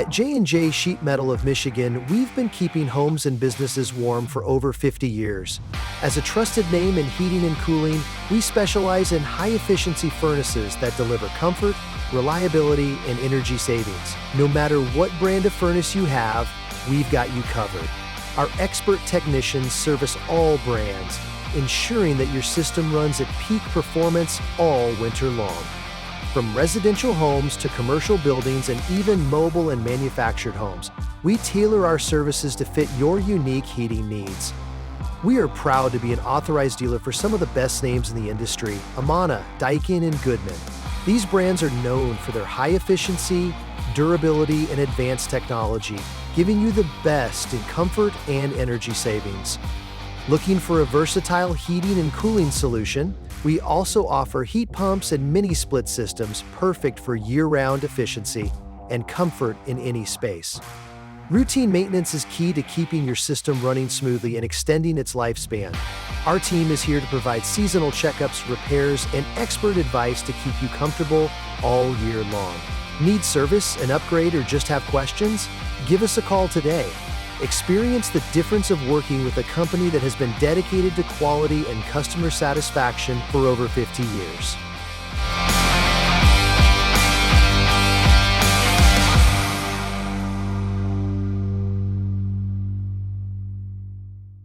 At J&J Sheet Metal of Michigan, we've been keeping homes and businesses warm for over 50 years. As a trusted name in heating and cooling, we specialize in high-efficiency furnaces that deliver comfort, reliability, and energy savings. No matter what brand of furnace you have, we've got you covered. Our expert technicians service all brands, ensuring that your system runs at peak performance all winter long. From residential homes to commercial buildings and even mobile and manufactured homes, we tailor our services to fit your unique heating needs. We are proud to be an authorized dealer for some of the best names in the industry: Amana, Daikin, and Goodman. These brands are known for their high efficiency, durability, and advanced technology, giving you the best in comfort and energy savings. Looking for a versatile heating and cooling solution? We also offer heat pumps and mini-split systems perfect for year-round efficiency and comfort in any space. Routine maintenance is key to keeping your system running smoothly and extending its lifespan. Our team is here to provide seasonal checkups, repairs, and expert advice to keep you comfortable all year long. Need service, an upgrade, or just have questions? Give us a call today. Experience the difference of working with a company that has been dedicated to quality and customer satisfaction for over 50 years.